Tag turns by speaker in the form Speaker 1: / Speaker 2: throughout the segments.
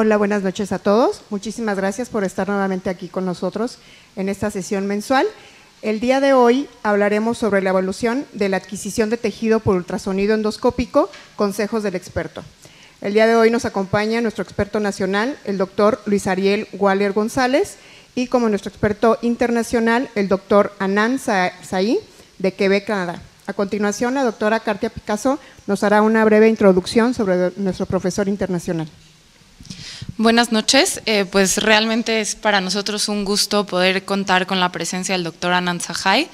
Speaker 1: Hola, buenas noches a todos. Muchísimas gracias por estar nuevamente aquí con nosotros en esta sesión mensual. El día de hoy hablaremos sobre la evolución de la adquisición de tejido por ultrasonido endoscópico, consejos del experto. El día de hoy nos acompaña nuestro experto nacional, el doctor Luis Ariel Waller González, y como nuestro experto internacional, el doctor Anand Sai, de Quebec, Canadá. A continuación, la doctora Katia Picasso nos hará una breve introducción sobre nuestro profesor internacional.
Speaker 2: Buenas noches, pues realmente es para nosotros un gusto poder contar con la presencia del doctor Anand Sai.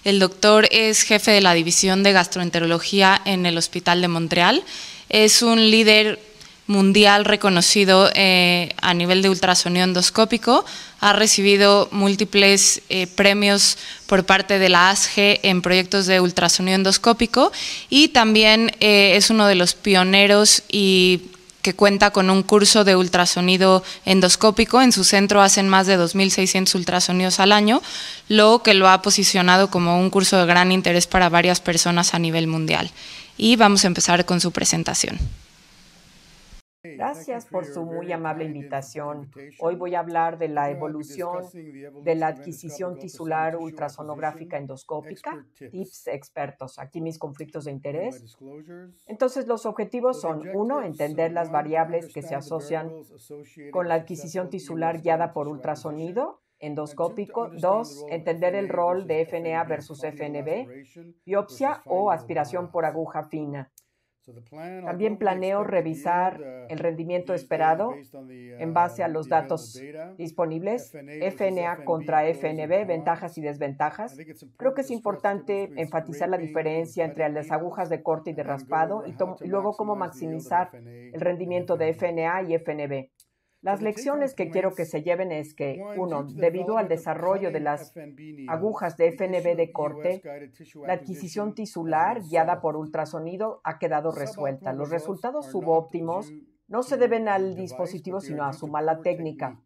Speaker 2: El doctor es jefe de la División de Gastroenterología en el Hospital de Montreal. Es un líder mundial reconocido a nivel de ultrasonido endoscópico. Ha recibido múltiples premios por parte de la ASGE en proyectos de ultrasonido endoscópico y también es uno de los pioneros y que cuenta con un curso de ultrasonido endoscópico. En su centro hacen más de 2.600 ultrasonidos al año, lo que lo ha posicionado como un curso de gran interés para varias personas a nivel mundial. Y vamos a empezar con su presentación.
Speaker 3: Gracias por su muy amable invitación. Hoy voy a hablar de la evolución de la adquisición tisular ultrasonográfica endoscópica, tips expertos. Aquí mis conflictos de interés. Entonces, los objetivos son, 1, entender las variables que se asocian con la adquisición tisular guiada por ultrasonido endoscópico. 2, entender el rol de FNA versus FNB, biopsia o aspiración por aguja fina. También planeo revisar el rendimiento esperado en base a los datos disponibles, FNA contra FNB, ventajas y desventajas. Creo que es importante enfatizar la diferencia entre las agujas de corte y de raspado y luego cómo maximizar el rendimiento de FNA y FNB. Las lecciones que quiero que se lleven es que, 1, debido al desarrollo de las agujas de FNB de corte, la adquisición tisular guiada por ultrasonido ha quedado resuelta. Los resultados subóptimos no se deben al dispositivo, sino a su mala técnica.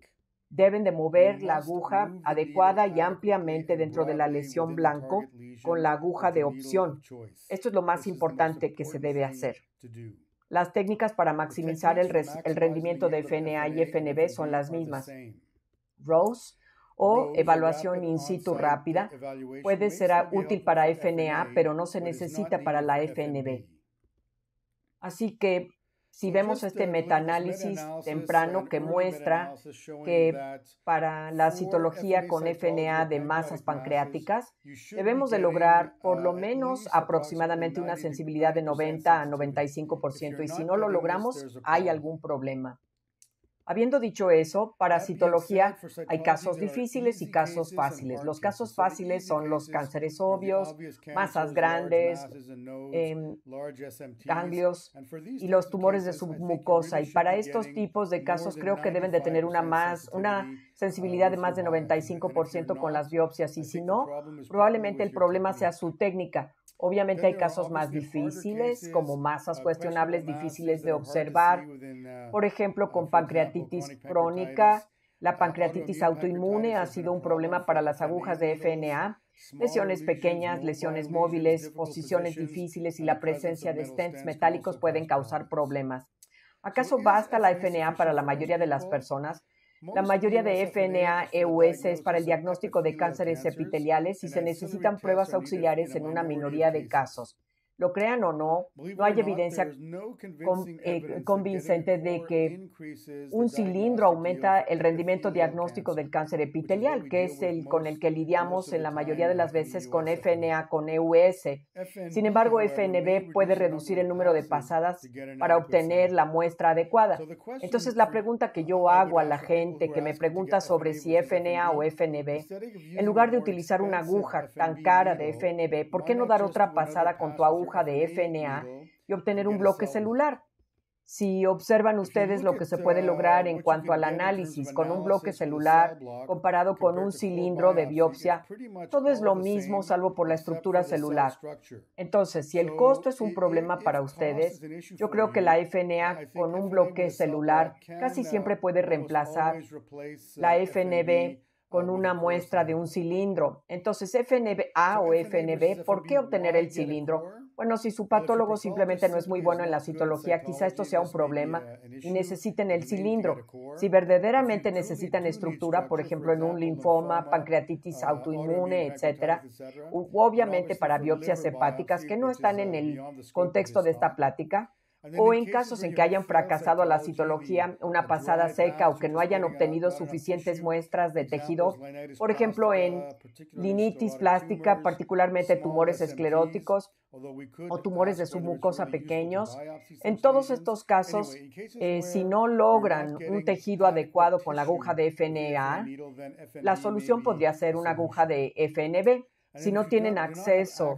Speaker 3: Deben de mover la aguja adecuada y ampliamente dentro de la lesión blanco con la aguja de opción. Esto es lo más importante que se debe hacer. Las técnicas para maximizar el rendimiento de FNA y FNB son las mismas. ROSE o evaluación in situ rápida puede ser útil para FNA, pero no se necesita para la FNB. Así que si vemos este metaanálisis temprano que muestra que para la citología con FNA de masas pancreáticas, debemos de lograr por lo menos aproximadamente una sensibilidad de 90 a 95%, y si no lo logramos, hay algún problema. Habiendo dicho eso, para citología hay casos difíciles y casos fáciles. Los casos fáciles son los cánceres obvios, masas grandes, ganglios y los tumores de submucosa. Y para estos tipos de casos creo que deben de tener una sensibilidad de más de 95% con las biopsias. Y si no, probablemente el problema sea su técnica. Obviamente hay casos más difíciles, como masas cuestionables difíciles de observar. Por ejemplo, con pancreatitis crónica, la pancreatitis autoinmune ha sido un problema para las agujas de FNA. Lesiones pequeñas, lesiones móviles, posiciones difíciles y la presencia de stents metálicos pueden causar problemas. ¿Acaso basta la FNA para la mayoría de las personas? La mayoría de FNA-EUS es para el diagnóstico de cánceres epiteliales y se necesitan pruebas auxiliares en una minoría de casos. Lo crean o no, no hay evidencia convincente de que un cilindro aumenta el rendimiento diagnóstico del cáncer epitelial, que es el con el que lidiamos en la mayoría de las veces con FNA con EUS. Sin embargo, FNB puede reducir el número de pasadas para obtener la muestra adecuada. Entonces, la pregunta que yo hago a la gente que me pregunta sobre si FNA o FNB, en lugar de utilizar una aguja tan cara de FNB, ¿por qué no dar otra pasada con tu aguja de FNA y obtener un bloque celular? Si observan ustedes lo que se puede lograr en cuanto al análisis con un bloque celular comparado con un cilindro de biopsia, todo es lo mismo salvo por la estructura celular. Entonces, si el costo es un problema para ustedes, yo creo que la FNA con un bloque celular casi siempre puede reemplazar la FNB con una muestra de un cilindro. Entonces, FNA o FNB, ¿por qué obtener el cilindro? Bueno, si su patólogo simplemente no es muy bueno en la citología, quizá esto sea un problema y necesiten el cilindro. Si verdaderamente necesitan estructura, por ejemplo, en un linfoma, pancreatitis autoinmune, etcétera, obviamente para biopsias hepáticas que no están en el contexto de esta plática, o en casos en que hayan fracasado a la citología, una pasada seca o que no hayan obtenido suficientes muestras de tejido, por ejemplo, en linitis plástica, particularmente tumores escleróticos o tumores de submucosa pequeños. En todos estos casos, si no logran un tejido adecuado con la aguja de FNA, la solución podría ser una aguja de FNB. Si no tienen acceso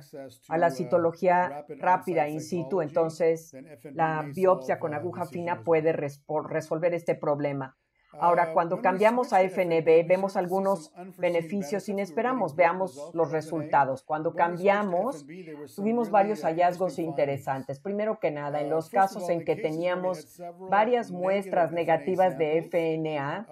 Speaker 3: a la citología rápida in situ, entonces la biopsia con aguja fina puede resolver este problema. Ahora, cuando cambiamos a FNB, vemos algunos beneficios inesperados. Veamos los resultados. Cuando cambiamos, tuvimos varios hallazgos interesantes. Primero que nada, en los casos en que teníamos varias muestras negativas de FNA,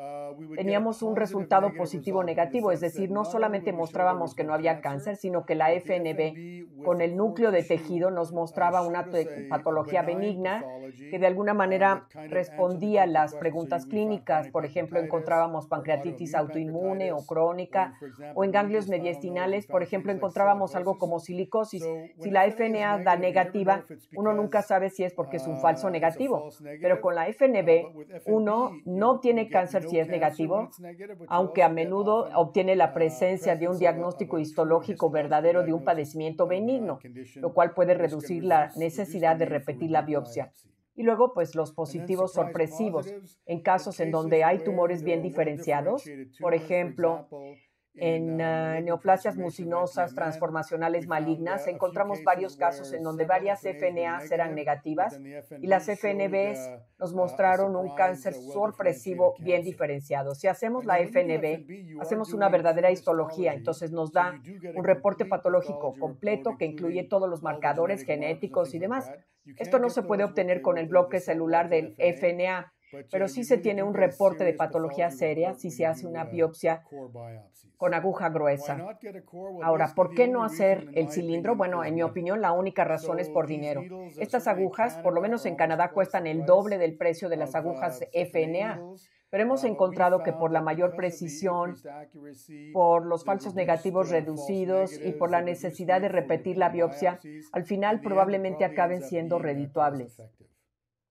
Speaker 3: teníamos un resultado positivo negativo, es decir, no solamente mostrábamos que no había cáncer, sino que la FNB con el núcleo de tejido nos mostraba una patología benigna que de alguna manera respondía a las preguntas clínicas. Por ejemplo, encontrábamos pancreatitis autoinmune o crónica, o en ganglios mediastinales, por ejemplo, encontrábamos algo como silicosis. Si la FNA da negativa, uno nunca sabe si es porque es un falso negativo, pero con la FNB uno no obtiene cáncer si es negativo, aunque a menudo obtiene la presencia de un diagnóstico histológico verdadero de un padecimiento benigno, lo cual puede reducir la necesidad de repetir la biopsia. Y luego, pues, los positivos sorpresivos en casos en donde hay tumores bien diferenciados, por ejemplo, en neoplasias mucinosas transformacionales malignas, encontramos varios casos en donde varias FNAs eran negativas y las FNBs nos mostraron un cáncer sorpresivo bien diferenciado. Si hacemos la FNB, hacemos una verdadera histología, entonces nos da un reporte patológico completo que incluye todos los marcadores genéticos y demás. Esto no se puede obtener con el bloque celular del FNA, pero sí se tiene un reporte de patología seria si se hace una biopsia con aguja gruesa. Ahora, ¿por qué no hacer el cilindro? Bueno, en mi opinión, la única razón es por dinero. Estas agujas, por lo menos en Canadá, cuestan el doble del precio de las agujas FNA. Pero hemos encontrado que por la mayor precisión, por los falsos negativos reducidos y por la necesidad de repetir la biopsia, al final probablemente acaben siendo redituables.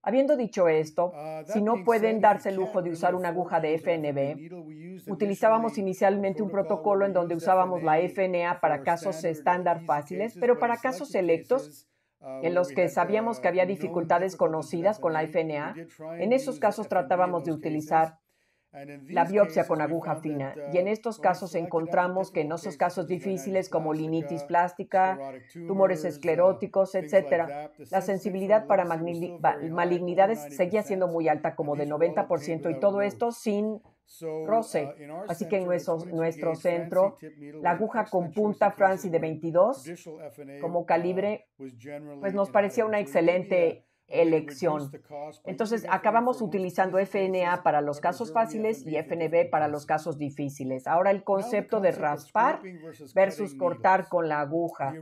Speaker 3: Habiendo dicho esto, si no pueden darse el lujo de usar una aguja de FNB, utilizábamos inicialmente un protocolo en donde usábamos la FNA para casos estándar fáciles, pero para casos selectos, en los que sabíamos que había dificultades conocidas con la FNA, en esos casos tratábamos de utilizar la biopsia con aguja fina. Y en estos casos encontramos que en esos casos difíciles como linitis plástica, tumores escleróticos, etc., la sensibilidad para malignidades seguía siendo muy alta, como de 90%, y todo esto sin roce. Así que en nuestro centro, la aguja con punta Franci de 22 como calibre, pues nos parecía una excelente elección. Entonces, acabamos utilizando FNA para los casos fáciles y FNB para los casos difíciles. Ahora, el concepto de raspar versus cortar con la aguja.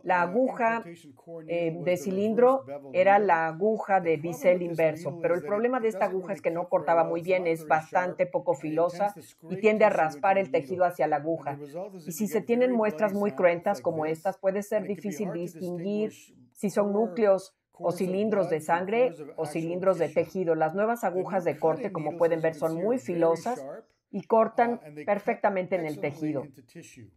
Speaker 3: La aguja de cilindro era la aguja de bisel inverso, pero el problema de esta aguja es que no cortaba muy bien, es bastante poco filosa y tiende a raspar el tejido hacia la aguja. Y si se tienen muestras muy cruentas como estas, puede ser difícil distinguir si son núcleos o cilindros de sangre o cilindros de tejido. Las nuevas agujas de corte, como pueden ver, son muy filosas y cortan perfectamente en el tejido.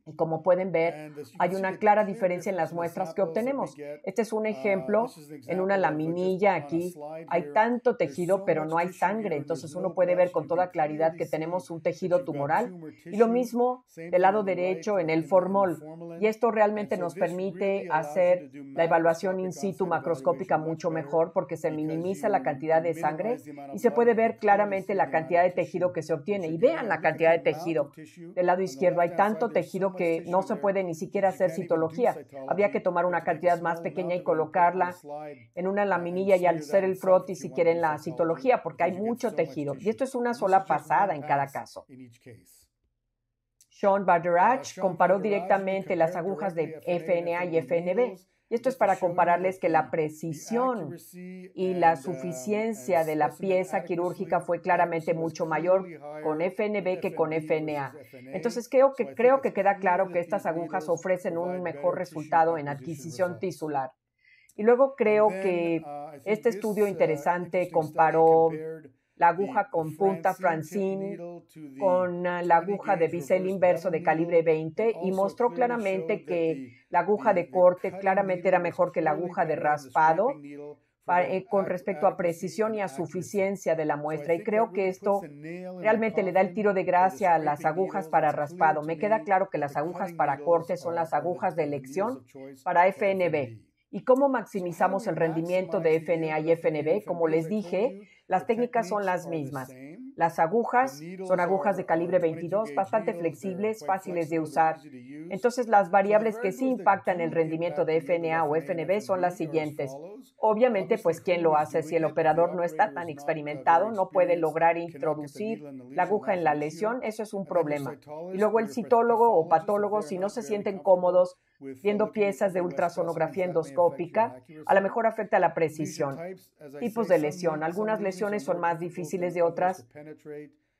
Speaker 3: Y como pueden ver, hay una clara diferencia en las muestras que obtenemos. Este es un ejemplo en una laminilla aquí. Hay tanto tejido, pero no hay sangre. Entonces uno puede ver con toda claridad que tenemos un tejido tumoral. Y lo mismo del lado derecho en el formol. Y esto realmente nos permite hacer la evaluación in situ macroscópica mucho mejor porque se minimiza la cantidad de sangre y se puede ver claramente la cantidad de tejido que se obtiene. Y vean la cantidad de tejido. Del lado izquierdo hay tanto tejido que no se puede ni siquiera hacer citología. Habría que tomar una cantidad más pequeña y colocarla en una laminilla y hacer el frotis si quieren la citología, porque hay mucho tejido. Y esto es una sola pasada en cada caso. Sean Bardarache comparó directamente las agujas de FNA y FNB. Y esto es para compararles que la precisión y la suficiencia de la pieza quirúrgica fue claramente mucho mayor con FNB que con FNA. Entonces creo que queda claro que estas agujas ofrecen un mejor resultado en adquisición tisular. Y luego creo que este estudio interesante comparó la aguja con punta Francine con la aguja de bisel inverso de calibre 20 y mostró claramente que la aguja de corte claramente era mejor que la aguja de raspado con respecto a precisión y a suficiencia de la muestra. Y creo que esto realmente le da el tiro de gracia a las agujas para raspado. Me queda claro que las agujas para corte son las agujas de elección para FNB. ¿Y cómo maximizamos el rendimiento de FNA y FNB? Como les dije, las técnicas son las mismas. Las agujas son agujas de calibre 22, bastante flexibles, fáciles de usar. Entonces, las variables que sí impactan el rendimiento de FNA o FNB son las siguientes. Obviamente, pues, ¿quién lo hace? Si el operador no está tan experimentado, no puede lograr introducir la aguja en la lesión, eso es un problema. Y luego el citólogo o patólogo, si no se sienten cómodos viendo piezas de ultrasonografía endoscópica, a lo mejor afecta la precisión. Tipos de lesión. Algunas lesiones son más difíciles de otras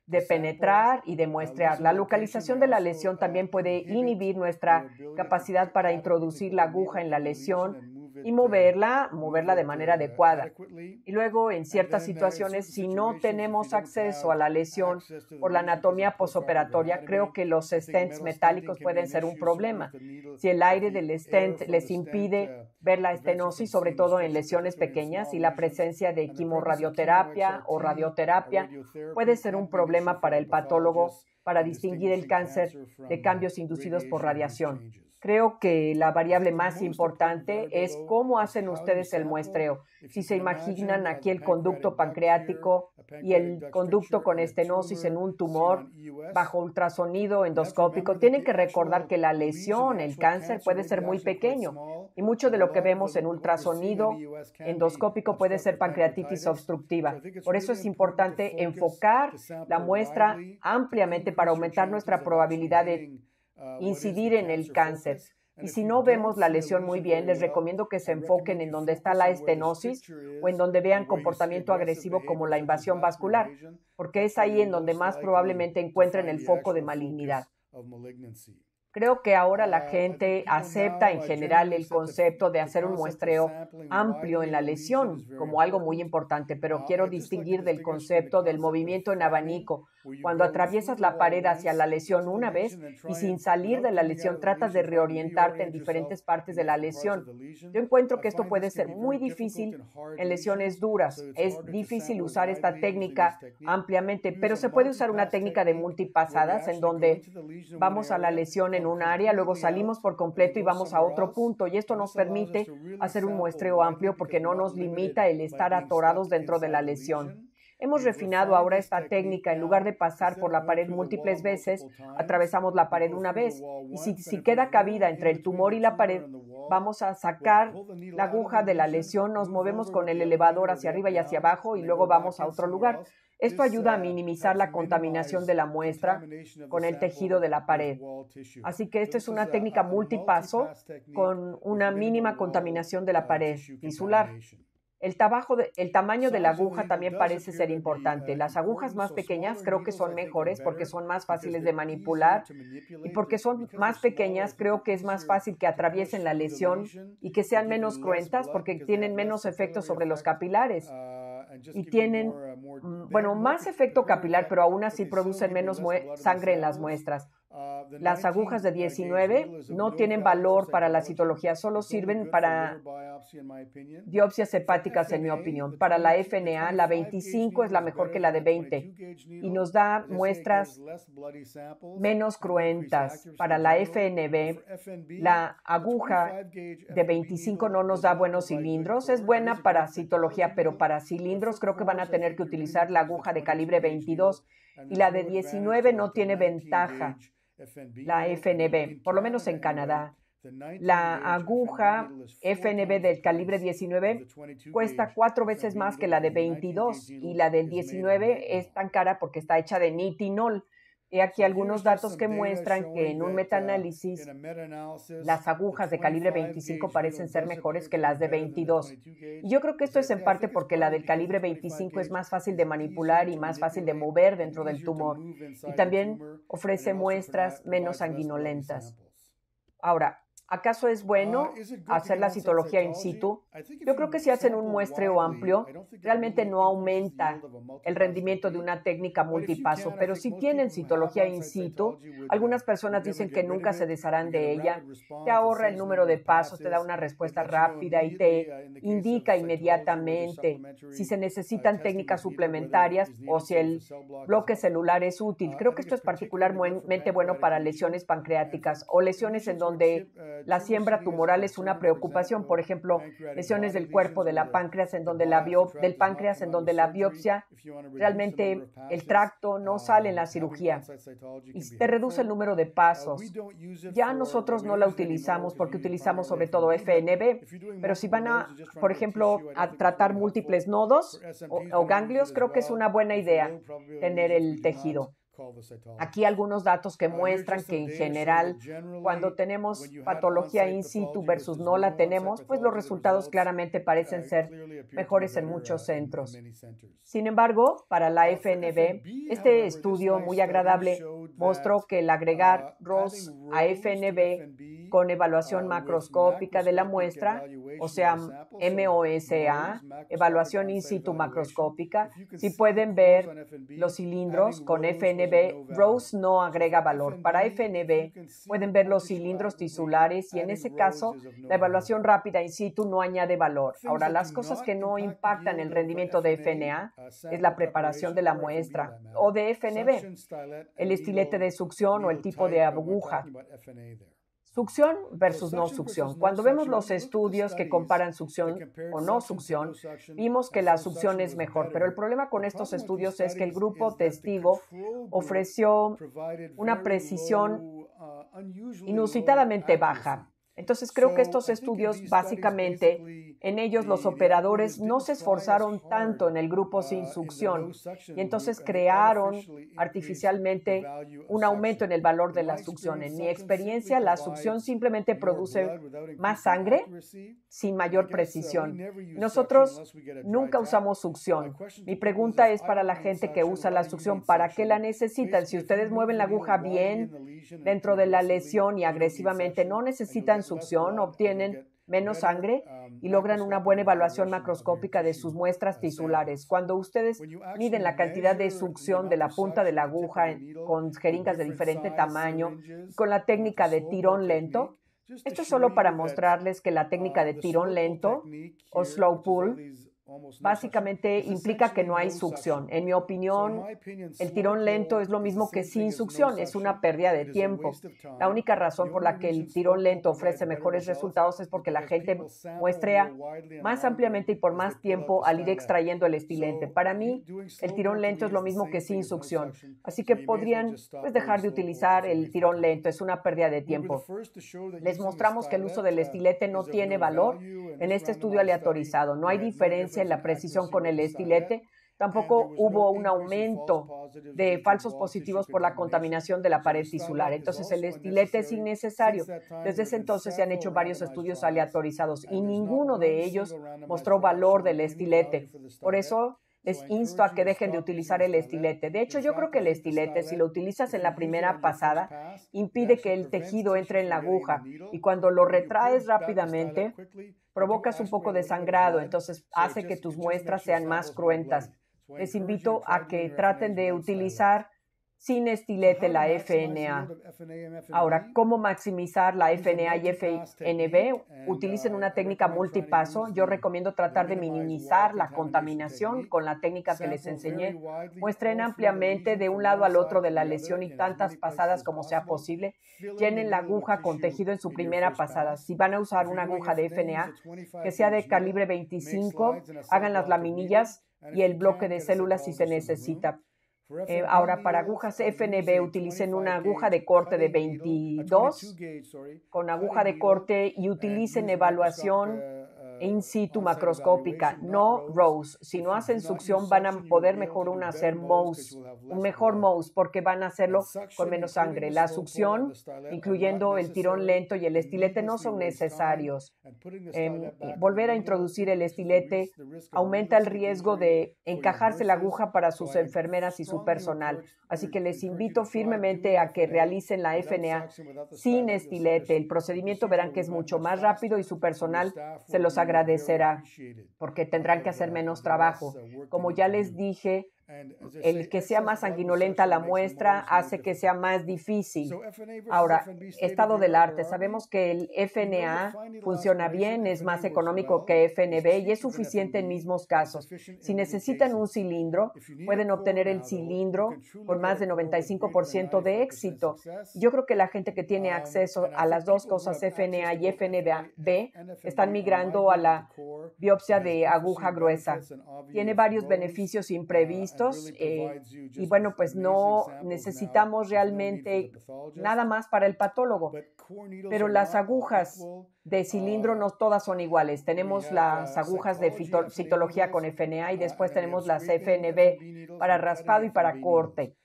Speaker 3: de penetrar y de muestrear. La localización de la lesión también puede inhibir nuestra capacidad para introducir la aguja en la lesión y moverla de manera adecuada. Y luego, en ciertas situaciones, si no tenemos acceso a la lesión por la anatomía posoperatoria, creo que los stents metálicos pueden ser un problema. Si el aire del stent les impide ver la estenosis, sobre todo en lesiones pequeñas, y la presencia de quimorradioterapia o radioterapia puede ser un problema para el patólogo para distinguir el cáncer de cambios inducidos por radiación. Creo que la variable más importante es cómo hacen ustedes el muestreo. Si se imaginan aquí el conducto pancreático y el conducto con estenosis en un tumor bajo ultrasonido endoscópico, tienen que recordar que la lesión, el cáncer, puede ser muy pequeño y mucho de lo que vemos en ultrasonido endoscópico puede ser pancreatitis obstructiva. Por eso es importante enfocar la muestra ampliamente para aumentar nuestra probabilidad de incidir en el cáncer. Y si no vemos la lesión muy bien, les recomiendo que se enfoquen en donde está la estenosis o en donde vean comportamiento agresivo como la invasión vascular, porque es ahí en donde más probablemente encuentren el foco de malignidad. Creo que ahora la gente acepta en general el concepto de hacer un muestreo amplio en la lesión como algo muy importante, pero quiero distinguir del concepto del movimiento en abanico. Cuando atraviesas la pared hacia la lesión una vez y sin salir de la lesión tratas de reorientarte en diferentes partes de la lesión. Yo encuentro que esto puede ser muy difícil en lesiones duras. Es difícil usar esta técnica ampliamente, pero se puede usar una técnica de multipasadas en donde vamos a la lesión en un área, luego salimos por completo y vamos a otro punto, y esto nos permite hacer un muestreo amplio porque no nos limita el estar atorados dentro de la lesión. Hemos refinado ahora esta técnica. En lugar de pasar por la pared múltiples veces, atravesamos la pared una vez. Y si queda cabida entre el tumor y la pared, vamos a sacar la aguja de la lesión, nos movemos con el elevador hacia arriba y hacia abajo y luego vamos a otro lugar. Esto ayuda a minimizar la contaminación de la muestra con el tejido de la pared. Así que esta es una técnica multipaso con una mínima contaminación de la pared tisular. El tamaño de la aguja también parece ser importante. Las agujas más pequeñas creo que son mejores porque son más fáciles de manipular y porque son más pequeñas creo que es más fácil que atraviesen la lesión y que sean menos cruentas porque tienen menos efecto sobre los capilares y tienen, más efecto capilar, pero aún así producen menos sangre en las muestras. Las agujas de 19 no tienen valor para la citología, solo sirven para biopsias hepáticas, en mi opinión. Para la FNA, la 25 es la mejor que la de 20 y nos da muestras menos cruentas. Para la FNB, la aguja de 25 no nos da buenos cilindros. Es buena para citología, pero para cilindros creo que van a tener que utilizar la aguja de calibre 22 y la de 19 no tiene ventaja. La FNB, por lo menos en Canadá. La aguja FNB del calibre 19 cuesta 4 veces más que la de 22 y la del 19 es tan cara porque está hecha de nitinol. He aquí algunos datos que muestran que en un metaanálisis las agujas de calibre 25 parecen ser mejores que las de 22. Y yo creo que esto es en parte porque la del calibre 25 es más fácil de manipular y más fácil de mover dentro del tumor. Y también ofrece muestras menos sanguinolentas. Ahora, ¿acaso es bueno hacer la citología in situ? Yo creo que si hacen un muestreo amplio, realmente no aumenta el rendimiento de una técnica multipaso, pero si tienen citología in situ, algunas personas dicen que nunca se desharán de ella, te ahorra el número de pasos, te da una respuesta rápida y te indica inmediatamente si se necesitan técnicas suplementarias o si el bloque celular es útil. Creo que esto es particularmente bueno para lesiones pancreáticas o lesiones en donde la siembra tumoral es una preocupación, por ejemplo, lesiones del cuerpo de la páncreas en donde del páncreas en donde la biopsia realmente el tracto no sale en la cirugía y te reduce el número de pasos. Ya nosotros no la utilizamos porque utilizamos sobre todo FNB, pero si van a, por ejemplo, a tratar múltiples nodos o ganglios, creo que es una buena idea tener el tejido. Aquí algunos datos que muestran que en general, cuando tenemos patología in situ versus no la tenemos, pues los resultados claramente parecen ser mejores en muchos centros. Sin embargo, para la FNB, este estudio muy agradable mostró que el agregar ROS a FNB con evaluación macroscópica de la muestra, o sea, MOSA, evaluación in situ macroscópica, si pueden ver los cilindros con FNB, ROS no agrega valor. Para FNB pueden ver los cilindros tisulares y en ese caso la evaluación rápida in situ no añade valor. Ahora, las cosas que no impactan el rendimiento de FNA es la preparación de la muestra o de FNB, el estilete de succión o el tipo de aguja. Succión versus no succión. Cuando vemos los estudios que comparan succión o no succión, vimos que la succión es mejor, pero el problema con estos estudios es que el grupo testigo ofreció una precisión inusitadamente baja. Entonces creo que estos estudios básicamente, en ellos los operadores no se esforzaron tanto en el grupo sin succión y entonces crearon artificialmente un aumento en el valor de la succión. En mi experiencia, la succión simplemente produce más sangre sin mayor precisión. Nosotros nunca usamos succión. Mi pregunta es para la gente que usa la succión, ¿para qué la necesitan? Si ustedes mueven la aguja bien dentro de la lesión y agresivamente, no necesitan succión, obtienen menos sangre y logran una buena evaluación macroscópica de sus muestras tisulares. Cuando ustedes miden la cantidad de succión de la punta de la aguja con jeringas de diferente tamaño, con la técnica de tirón lento, esto es solo para mostrarles que la técnica de tirón lento o slow pull básicamente implica que no hay succión. En mi opinión, el tirón lento es lo mismo que sin succión, es una pérdida de tiempo. La única razón por la que el tirón lento ofrece mejores resultados es porque la gente muestrea más ampliamente y por más tiempo al ir extrayendo el estilete. Para mí, el tirón lento es lo mismo que sin succión, así que podrían dejar de utilizar el tirón lento, es una pérdida de tiempo. Les mostramos que el uso del estilete no tiene valor en este estudio aleatorizado, no hay diferencia en la precisión con el estilete. Tampoco hubo un aumento de falsos positivos por la contaminación de la pared tisular. Entonces, el estilete es innecesario. Desde ese entonces se han hecho varios estudios aleatorizados y ninguno de ellos mostró valor del estilete. Por eso, les insto a que dejen de utilizar el estilete. De hecho, yo creo que el estilete, si lo utilizas en la primera pasada, impide que el tejido entre en la aguja y cuando lo retraes rápidamente, provocas un poco de sangrado, entonces hace que tus muestras sean más cruentas. Les invito a que traten de utilizar sin estilete la FNA. Ahora, ¿cómo maximizar la FNA y FNB? Utilicen una técnica multipaso. Yo recomiendo tratar de minimizar la contaminación con la técnica que les enseñé. Muestren ampliamente de un lado al otro de la lesión y tantas pasadas como sea posible. Llenen la aguja con tejido en su primera pasada. Si van a usar una aguja de FNA, que sea de calibre 25, hagan las laminillas y el bloque de células si se necesita. Ahora, para agujas FNB, utilicen una aguja de corte de 22 con aguja de corte y utilicen evaluación in situ macroscópica, no rows. Si no hacen succión, van a poder mejor hacer Mohs, un mejor Mohs, porque van a hacerlo con menos sangre. La succión, incluyendo el tirón lento y el estilete, no son necesarios. Volver a introducir el estilete aumenta el riesgo de encajarse la aguja para sus enfermeras y su personal. Así que les invito firmemente a que realicen la FNA sin estilete. El procedimiento verán que es mucho más rápido y su personal se los agradecerá porque tendrán que hacer menos trabajo. Como ya les dije, el que sea más sanguinolenta la muestra hace que sea más difícil. Ahora, estado del arte. Sabemos que el FNA funciona bien, es más económico que FNB y es suficiente en mismos casos. Si necesitan un cilindro, pueden obtener el cilindro con más de 95% de éxito. Yo creo que la gente que tiene acceso a las dos cosas, FNA y FNB, están migrando a la biopsia de aguja gruesa. Tiene varios beneficios imprevistos y bueno, pues no necesitamos realmente nada más para el patólogo. Pero las agujas de cilindro no todas son iguales. Tenemos las agujas de citología con FNA y después tenemos las FNB para raspado y para corte.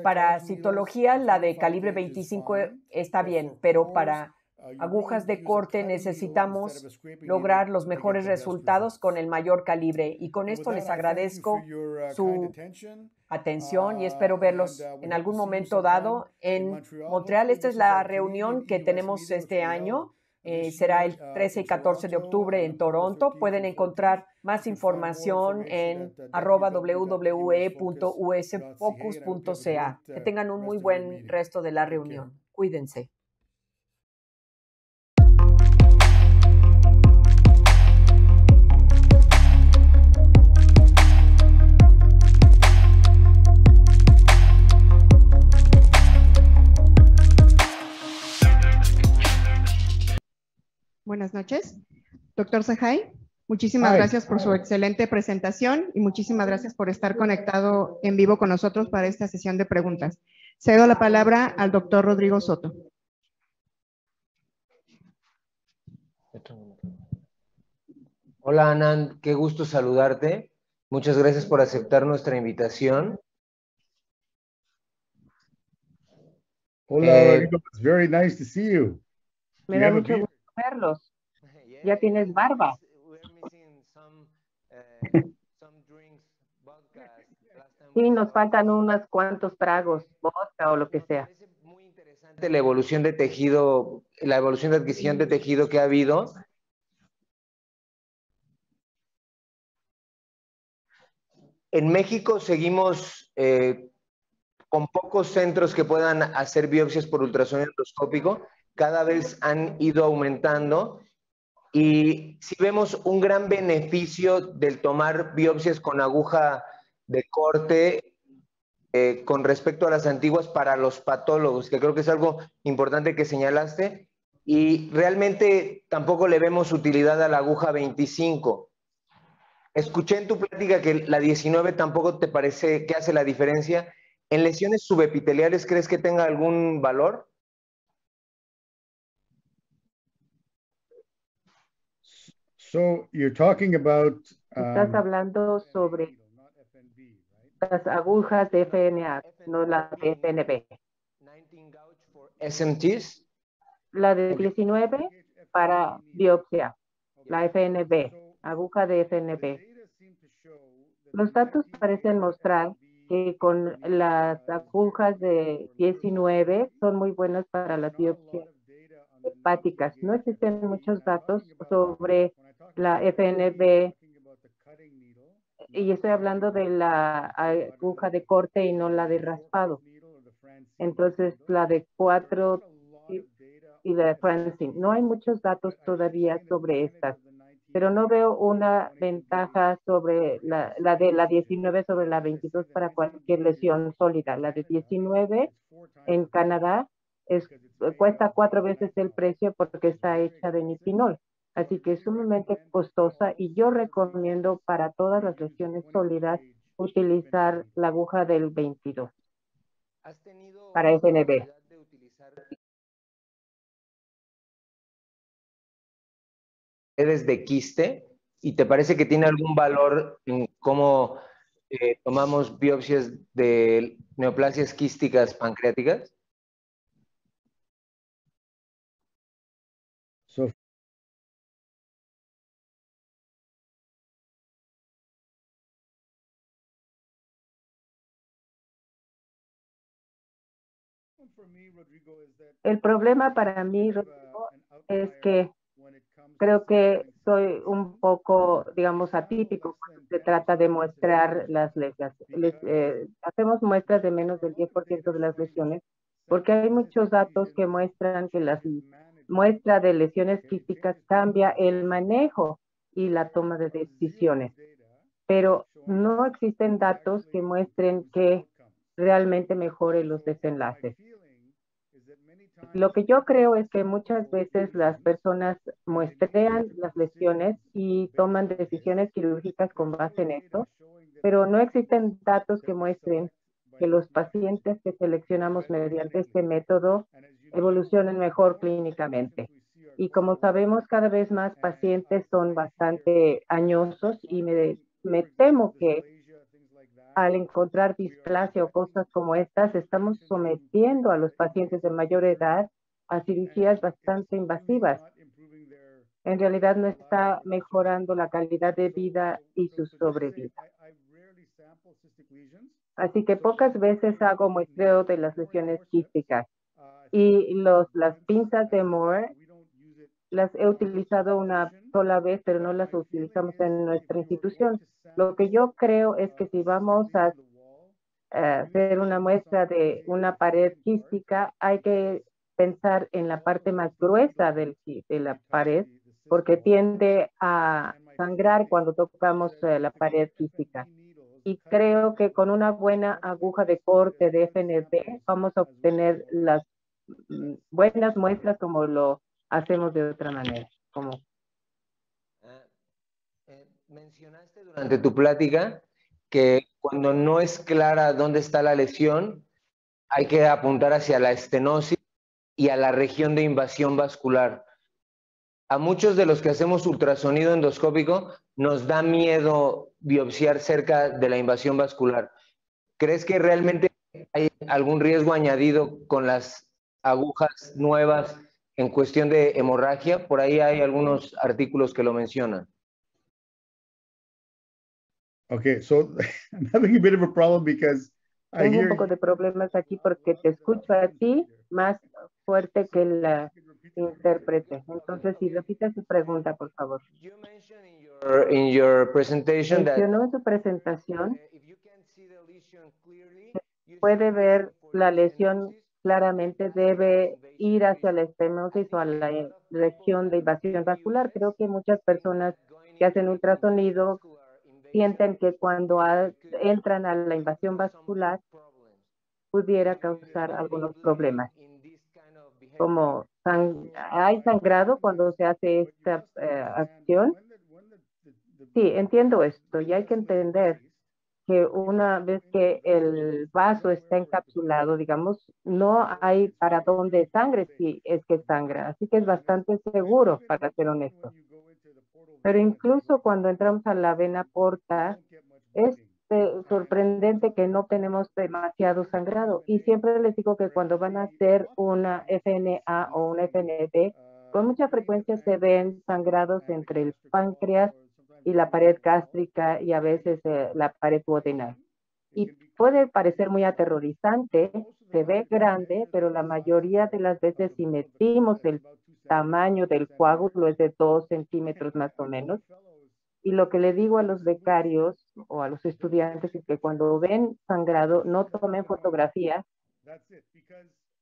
Speaker 3: Para citología, la de calibre 25 está bien, pero para agujas de corte necesitamos lograr los mejores resultados con el mayor calibre. Y con esto les agradezco su atención y espero verlos en algún momento dado en Montreal. Esta es la reunión que tenemos este año. Será el 13 y 14 de octubre en Toronto. Pueden encontrar más información en @www.usfocus.ca. Que tengan un muy buen resto de la reunión. Cuídense.
Speaker 1: Buenas noches. Doctor Sajai, muchísimas gracias por su excelente presentación y muchísimas gracias por estar conectado en vivo con nosotros para esta sesión de preguntas. Cedo la palabra al doctor Rodrigo Soto.
Speaker 4: Hola, Anand, qué gusto saludarte. Muchas gracias por aceptar nuestra invitación.
Speaker 5: Hola, Rodrigo. It's very nice to see you.
Speaker 3: Me da mucho gusto verlos. Ya tienes barba. Sí, nos faltan unos cuantos tragos, vodka o lo que sea.
Speaker 4: Muy interesante la evolución de tejido, la evolución de adquisición de tejido que ha habido. En México seguimos con pocos centros que puedan hacer biopsias por ultrasonido endoscópico. Cada vez han ido aumentando y sí vemos un gran beneficio del tomar biopsias con aguja de corte con respecto a las antiguas para los patólogos, que creo que es algo importante que señalaste, y realmente tampoco le vemos utilidad a la aguja 25. Escuché en tu plática que la 19 tampoco te parece que hace la diferencia. ¿En lesiones subepiteliales crees que tenga algún valor?
Speaker 5: So you're talking about,
Speaker 3: Estás hablando sobre las agujas de FNA, no las de FNB.
Speaker 4: SMTs.
Speaker 3: La de 19 para biopsia, la FNB, aguja de FNB. Los datos parecen mostrar que con las agujas de 19 son muy buenas para las biopsias hepáticas. No existen muchos datos sobre la FNB y estoy hablando de la aguja de corte y no la de raspado. Entonces, la de 4 y la de Francine. No hay muchos datos todavía sobre estas, pero no veo una ventaja sobre la de la 19 sobre la 22 para cualquier lesión sólida. La de 19 en Canadá cuesta 4 veces el precio porque está hecha de nitinol. Así que es sumamente costosa y yo recomiendo para todas las lesiones sólidas utilizar la aguja del 22 para FNB.
Speaker 4: paredes de quiste, ¿y te parece que tiene algún valor en cómo tomamos biopsias de neoplasias quísticas pancreáticas?
Speaker 5: So
Speaker 6: El problema para mí, Rodrigo, es que creo que soy un poco, digamos, atípico cuando se trata de mostrar las lesiones. Hacemos muestras de menos del 10% de las lesiones, porque hay muchos datos que muestran que la muestra de lesiones quísticas cambia el manejo y la toma de decisiones, pero no existen datos que muestren que realmente mejore los desenlaces. Lo que yo creo es que muchas veces las personas muestrean las lesiones y toman decisiones quirúrgicas con base en esto, pero no existen datos que muestren que los pacientes que seleccionamos mediante este método evolucionen mejor clínicamente. Y como sabemos, cada vez más pacientes son bastante añosos y me temo que al encontrar displasia o cosas como estas, estamos sometiendo a los pacientes de mayor edad a cirugías bastante invasivas. En realidad no está mejorando la calidad de vida y su sobrevida. Así que pocas veces hago muestreo de las lesiones quísticas. Y las pinzas de Moore las he utilizado una sola vez, pero no las utilizamos en nuestra institución. Lo que yo creo es que si vamos a hacer una muestra de una pared quística, hay que pensar en la parte más gruesa de la pared, porque tiende a sangrar cuando tocamos la pared quística. Y creo que con una buena aguja de corte de FNB vamos a obtener las buenas muestras como lo hacemos de otra manera.
Speaker 4: Mencionaste durante tu plática que cuando no es clara dónde está la lesión, hay que apuntar hacia la estenosis y a la región de invasión vascular. A muchos de los que hacemos ultrasonido endoscópico nos da miedo biopsiar cerca de la invasión vascular. ¿Crees que realmente hay algún riesgo añadido con las agujas nuevas en cuestión de hemorragia? Por ahí hay algunos artículos que lo mencionan.
Speaker 5: okay, so I'm having a bit of a problem because I
Speaker 6: Tengo un
Speaker 5: hear
Speaker 6: poco de problemas aquí porque te escucho a ti más fuerte que la intérprete. Entonces, si repite su pregunta, por favor.
Speaker 4: In your presentation that
Speaker 6: Mencionó en su presentación, puede ver la lesión claramente, debe ir hacia la estenosis o a la región de invasión vascular. Creo que muchas personas que hacen ultrasonido sienten que cuando entran a la invasión vascular pudiera causar algunos problemas, como hay sangrado cuando se hace esta acción. Sí, entiendo esto y hay que entender que una vez que el vaso está encapsulado, digamos, no hay para dónde sangre si es que sangra. Así que es bastante seguro, para ser honesto. Pero incluso cuando entramos a la vena porta, es sorprendente que no tenemos demasiado sangrado. Y siempre les digo que cuando van a hacer una FNA o una FNB, con mucha frecuencia se ven sangrados entre el páncreas y la pared gástrica y a veces la pared duodenal. Y puede parecer muy aterrorizante, se ve grande, pero la mayoría de las veces si medimos el tamaño del coágulo es de 2 centímetros más o menos. Y lo que le digo a los becarios o a los estudiantes es que cuando ven sangrado no tomen fotografía,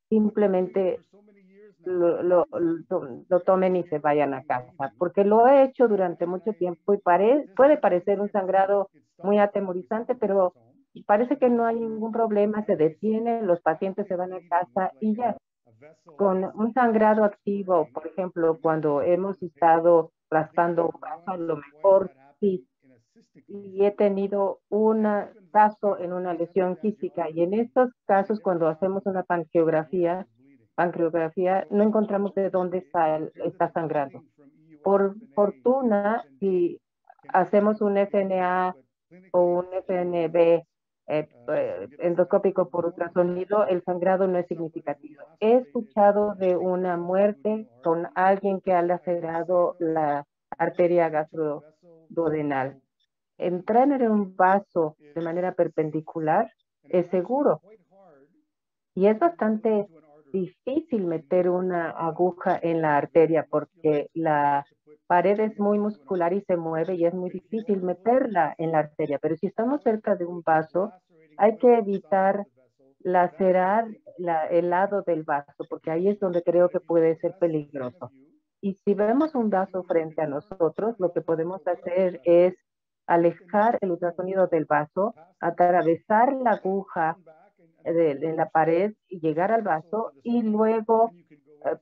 Speaker 6: simplemente lo tomen y se vayan a casa, porque lo he hecho durante mucho tiempo y puede parecer un sangrado muy atemorizante, pero parece que no hay ningún problema, se detiene, los pacientes se van a casa y ya. Con un sangrado activo, por ejemplo, cuando hemos estado raspando un brazo, a lo mejor sí, y he tenido un caso en una lesión quística y en estos casos cuando hacemos una pancreografía no encontramos de dónde está sangrando. Por fortuna, si hacemos un FNA o un FNB endoscópico por ultrasonido, el sangrado no es significativo. He escuchado de una muerte con alguien que ha lacerado la arteria gastroduodenal. Entrar en un vaso de manera perpendicular es seguro y es bastante difícil meter una aguja en la arteria porque la pared es muy muscular y se mueve y es muy difícil meterla en la arteria. Pero si estamos cerca de un vaso, hay que evitar lacerar el lado del vaso porque ahí es donde creo que puede ser peligroso. Y si vemos un vaso frente a nosotros, lo que podemos hacer es alejar el ultrasonido del vaso, atravesar la aguja de la pared y llegar al vaso y luego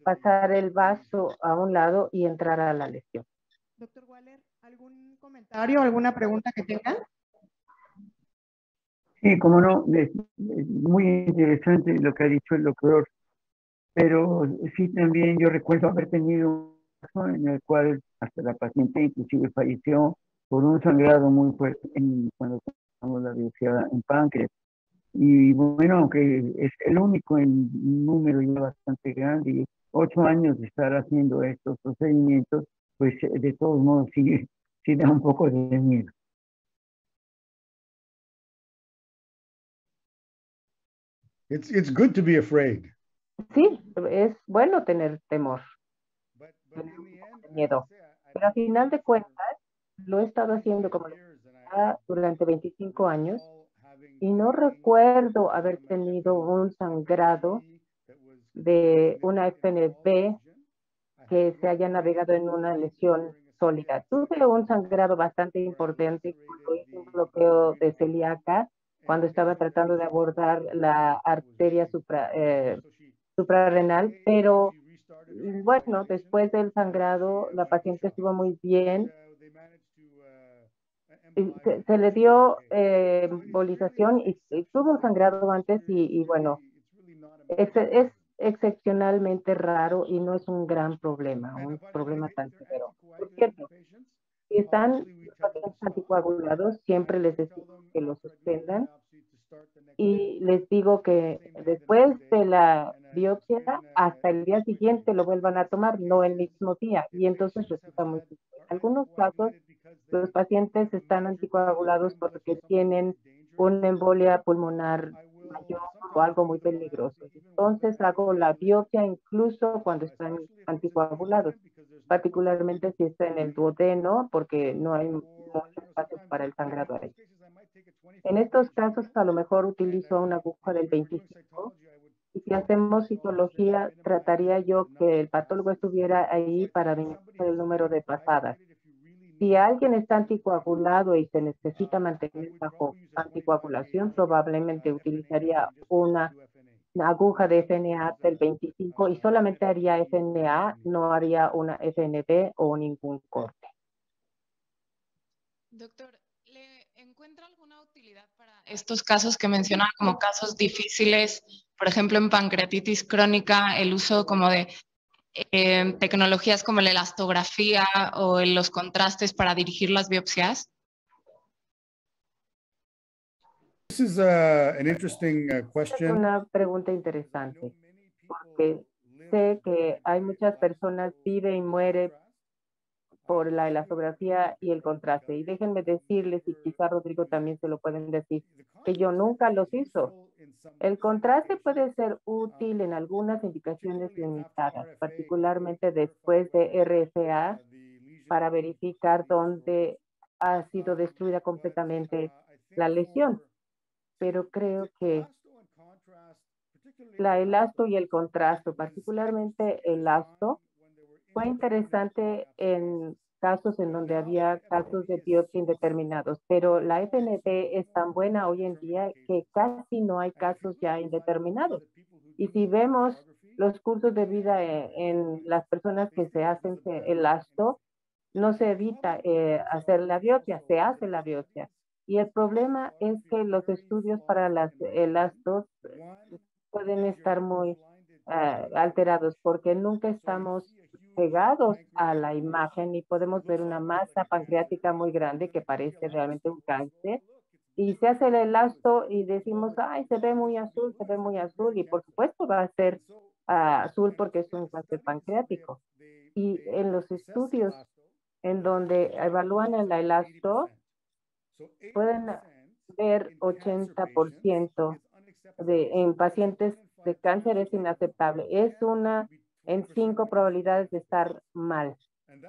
Speaker 6: pasar el vaso a un lado y entrar a la lesión.
Speaker 1: Doctor Waller, ¿algún comentario, alguna pregunta que tenga?
Speaker 7: Sí, como no, es muy interesante lo que ha dicho el doctor, pero sí también yo recuerdo haber tenido un caso en el cual hasta la paciente inclusive falleció por un sangrado muy fuerte cuando tomamos la biopsia en páncreas. Y bueno, aunque es el único en número ya bastante grande, y 8 años de estar haciendo estos procedimientos, pues de todos modos sí da un poco de miedo.
Speaker 5: It's good to be afraid.
Speaker 6: Sí, es bueno tener temor, tener un poco de miedo, pero a final de cuentas lo he estado haciendo como durante 25 años y no recuerdo haber tenido un sangrado de una FNB que se haya navegado en una lesión sólida. Tuve un sangrado bastante importante cuando hice un bloqueo de celíaca, cuando estaba tratando de abordar la arteria suprarrenal, pero bueno, después del sangrado la paciente estuvo muy bien. Se le dio embolización y tuvo un sangrado antes y bueno, es excepcionalmente raro y no es un gran problema, un problema tan severo. Por cierto, si están los pacientes anticoagulados, siempre les decimos que los suspendan y les digo que después de la biopsia, hasta el día siguiente lo vuelvan a tomar, no el mismo día, y entonces resulta muy difícil. En algunos casos, los pacientes están anticoagulados porque tienen una embolia pulmonar mayor o algo muy peligroso. Entonces hago la biopsia incluso cuando están anticoagulados, particularmente si está en el duodeno, porque no hay mucho espacio para el sangrado ahí. En estos casos, a lo mejor utilizo una aguja del 25 y si hacemos citología, trataría yo que el patólogo estuviera ahí para minimizar el número de pasadas. Si alguien está anticoagulado y se necesita mantener bajo anticoagulación, probablemente utilizaría una aguja de FNA del 25 y solamente haría FNA, no haría una FNB o ningún corte.
Speaker 2: Doctor, ¿le encuentra alguna utilidad para estos casos que mencionan como casos difíciles, por ejemplo en pancreatitis crónica, el uso como de tecnologías como la elastografía o los contrastes para dirigir las biopsias?
Speaker 5: This is an interesting
Speaker 6: Es
Speaker 5: question.
Speaker 6: una pregunta interesante, porque sé que hay muchas personas vive y muere por la elastografía y el contraste. Y déjenme decirles, y quizá Rodrigo también se lo pueden decir, que yo nunca los hizo. El contraste puede ser útil en algunas indicaciones limitadas, particularmente después de RFA, para verificar dónde ha sido destruida completamente la lesión. Pero creo que la elasto y el contrasto, particularmente el elasto, fue interesante en casos en donde había casos de biopsia indeterminados, pero la FNB es tan buena hoy en día que casi no hay casos ya indeterminados. Y si vemos los cursos de vida en las personas que se hacen el ASTO, no se evita hacer la biopsia, se hace la biopsia. Y el problema es que los estudios para las elastos pueden estar muy alterados porque nunca estamos pegados a la imagen y podemos ver una masa pancreática muy grande que parece realmente un cáncer. Y se hace el elasto y decimos, ay, se ve muy azul, se ve muy azul. Y por supuesto va a ser azul porque es un cáncer pancreático. Y en los estudios en donde evalúan el elasto, pueden ver 80% en pacientes de cáncer es inaceptable. Es una en 5 probabilidades de estar mal.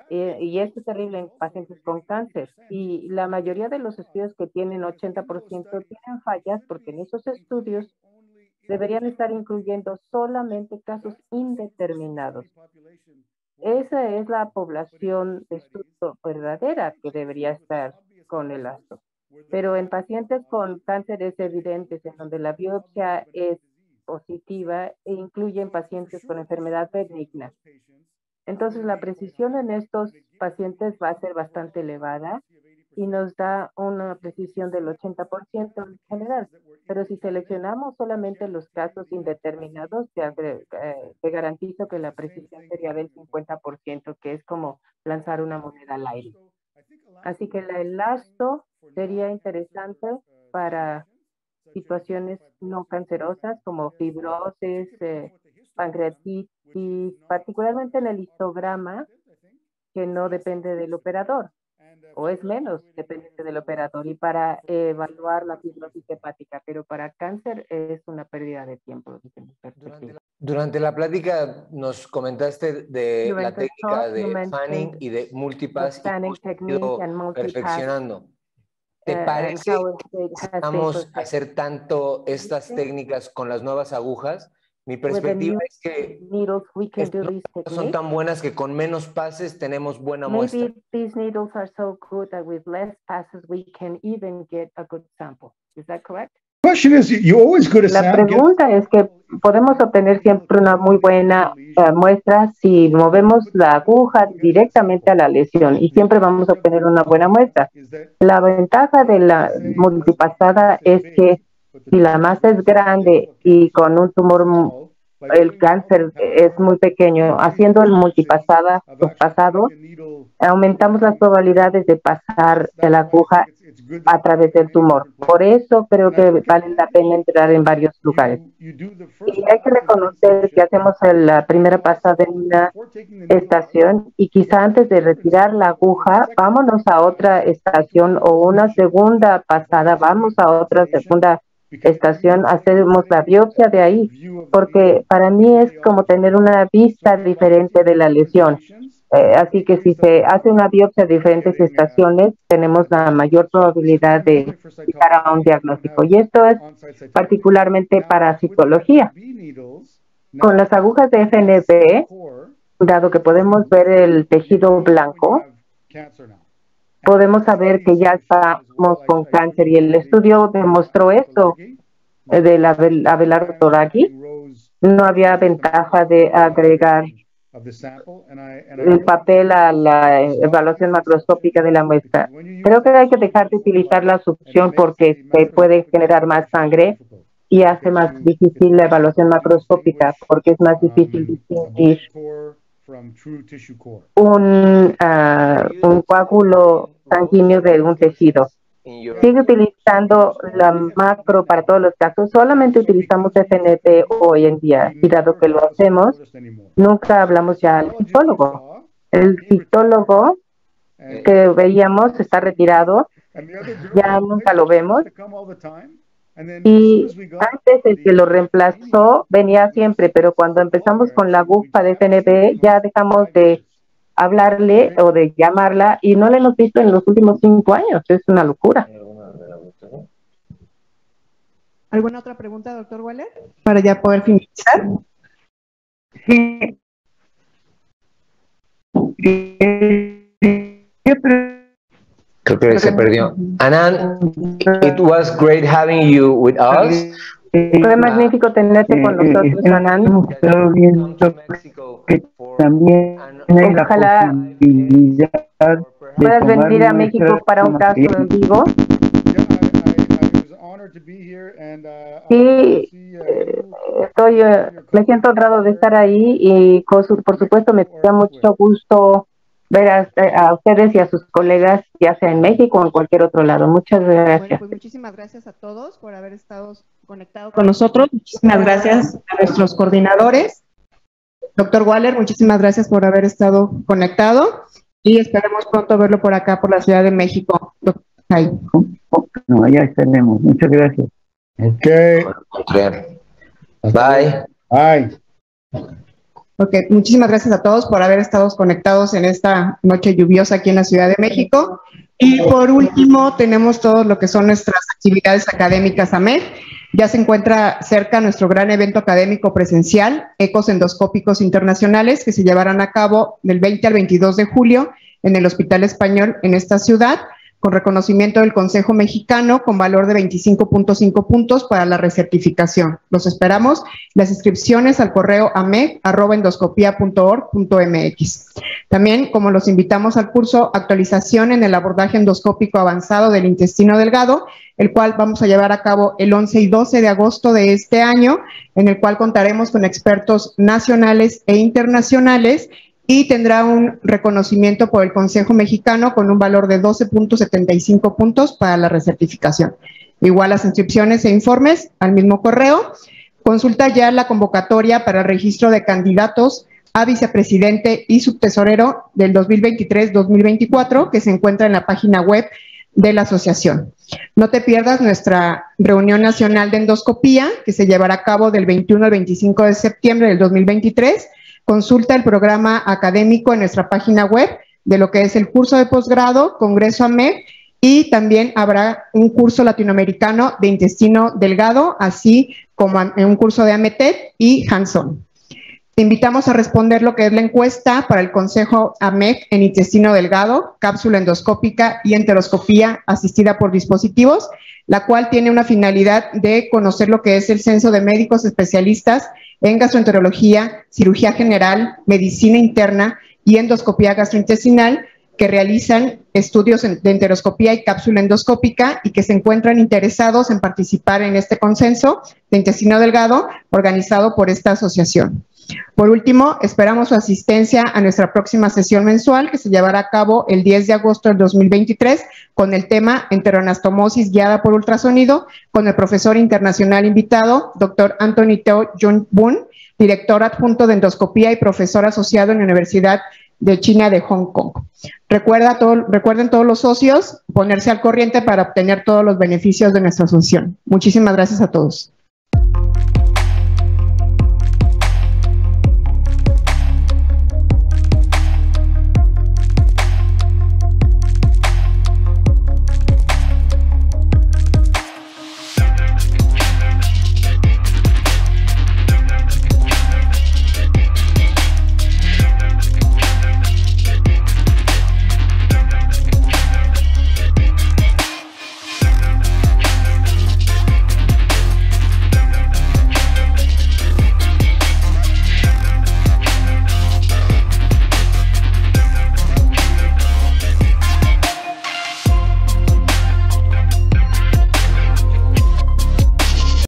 Speaker 6: Y esto es terrible en pacientes con cáncer. Y la mayoría de los estudios que tienen 80% tienen fallas porque en esos estudios deberían estar incluyendo solamente casos indeterminados. Esa es la población de estudio verdadera que debería estar con el ASTO. Pero en pacientes con cánceres evidentes, en donde la biopsia es positiva, e incluyen pacientes con enfermedad benigna. Entonces, la precisión en estos pacientes va a ser bastante elevada y nos da una precisión del 80% en general. Pero si seleccionamos solamente los casos indeterminados, te garantizo que la precisión sería del 50%, que es como lanzar una moneda al aire. Así que el elasto sería interesante para situaciones no cancerosas como fibrosis, pancreatitis, particularmente en el histograma, que no depende del operador, o es menos dependiente del operador, y para evaluar la fibrosis hepática, pero para cáncer es una pérdida de tiempo.
Speaker 4: Durante la plática nos comentaste de la técnica de fanning y de multipass y cómo se ha ido perfeccionando. ¿Te parece que necesitamos hacer tanto estas técnicas con las nuevas agujas? Mi perspectiva es que no son tan buenas que con menos pases tenemos buena muestra.
Speaker 6: Maybe these needles are so good that with less passes we can even get a good sample. Is that correct? La pregunta es que podemos obtener siempre una muy buena muestra si movemos la aguja directamente a la lesión y siempre vamos a obtener una buena muestra. La ventaja de la multipasada es que si la masa es grande y con un tumor, el cáncer es muy pequeño, haciendo el multipasado, aumentamos las probabilidades de pasar la aguja a través del tumor. Por eso creo que vale la pena entrar en varios lugares. Y hay que reconocer que hacemos la primera pasada en una estación y quizá antes de retirar la aguja, vámonos a otra estación o una segunda pasada, vamos a otra segunda estación, hacemos la biopsia de ahí, porque para mí es como tener una vista diferente de la lesión. Así que si se hace una biopsia de diferentes estaciones, tenemos la mayor probabilidad de llegar a un diagnóstico. Y esto es particularmente para citología. Con las agujas de FNB, dado que podemos ver el tejido blanco, podemos saber que ya estamos con cáncer. Y el estudio demostró eso del Abelardo Toraghi. No había ventaja de agregar el papel a la evaluación macroscópica de la muestra. Creo que hay que dejar de utilizar la succión porque se puede generar más sangre y hace más difícil la evaluación macroscópica porque es más difícil distinguir un coágulo sanguíneo de un tejido. Sigue utilizando la macro para todos los casos. Solamente utilizamos FNP hoy en día. Y dado que lo hacemos, nunca hablamos ya al citólogo. El citólogo que veíamos está retirado. Ya nunca lo vemos. Y antes el que lo reemplazó venía siempre, pero cuando empezamos con la aguja de FNP ya dejamos de hablarle o de llamarla y no la hemos visto en los últimos 5 años. Es una locura.
Speaker 1: ¿Alguna otra pregunta, doctor Waller? Para ya poder finalizar.
Speaker 7: Sí.
Speaker 4: Creo que se perdió. Anand, it was great having you with us.
Speaker 6: Fue magnífico tenerte con nosotros, Anand.
Speaker 7: También
Speaker 6: ojalá puedas venir a México para un caso en vivo. Sí, me siento honrado de estar ahí y por supuesto me da mucho gusto ver a ustedes y a sus colegas, ya sea en México o en cualquier otro lado. Muchas gracias.
Speaker 1: Bueno, pues muchísimas gracias a todos por haber estado conectados con nosotros. Muchísimas gracias a nuestros coordinadores. Doctor Waller, muchísimas gracias por haber estado conectado y esperemos pronto verlo por acá, por la Ciudad de México.
Speaker 7: No, ya estaremos. Muchas gracias.
Speaker 5: Okay.
Speaker 4: Bye.
Speaker 5: Bye.
Speaker 1: Ok, muchísimas gracias a todos por haber estado conectados en esta noche lluviosa aquí en la Ciudad de México. Y por último, tenemos todo lo que son nuestras actividades académicas AMED. Ya se encuentra cerca nuestro gran evento académico presencial, Ecos Endoscópicos Internacionales, que se llevarán a cabo del 20 al 22 de julio en el Hospital Español en esta ciudad, con reconocimiento del Consejo Mexicano con valor de 25.5 puntos para la recertificación. Los esperamos. Las inscripciones al correo ameg@endoscopia.org.mx. También, como los invitamos al curso Actualización en el abordaje endoscópico avanzado del intestino delgado, el cual vamos a llevar a cabo el 11 y 12 de agosto de este año, en el cual contaremos con expertos nacionales e internacionales y tendrá un reconocimiento por el Consejo Mexicano con un valor de 12.75 puntos para la recertificación. Igual las inscripciones e informes al mismo correo. Consulta ya la convocatoria para el registro de candidatos a vicepresidente y subtesorero del 2023-2024, que se encuentra en la página web de la asociación. No te pierdas nuestra reunión nacional de endoscopía, que se llevará a cabo del 21 al 25 de septiembre del 2023. Consulta el programa académico en nuestra página web de lo que es el curso de posgrado, Congreso AMED, y también habrá un curso latinoamericano de intestino delgado, así como un curso de AMETED y Hands-on. Te invitamos a responder lo que es la encuesta para el Consejo AMED en intestino delgado, cápsula endoscópica y enteroscopía asistida por dispositivos, la cual tiene una finalidad de conocer lo que es el censo de médicos especialistas en gastroenterología, cirugía general, medicina interna y endoscopía gastrointestinal, que realizan estudios de enteroscopía y cápsula endoscópica y que se encuentran interesados en participar en este consenso de intestino delgado organizado por esta asociación. Por último, esperamos su asistencia a nuestra próxima sesión mensual, que se llevará a cabo el 10 de agosto del 2023 con el tema enteroanastomosis guiada por ultrasonido, con el profesor internacional invitado, Dr. Anthony Teo Jun Boon, director adjunto de endoscopía y profesor asociado en la Universidad de China de Hong Kong. Recuerden todos los socios ponerse al corriente para obtener todos los beneficios de nuestra asociación. Muchísimas gracias a todos.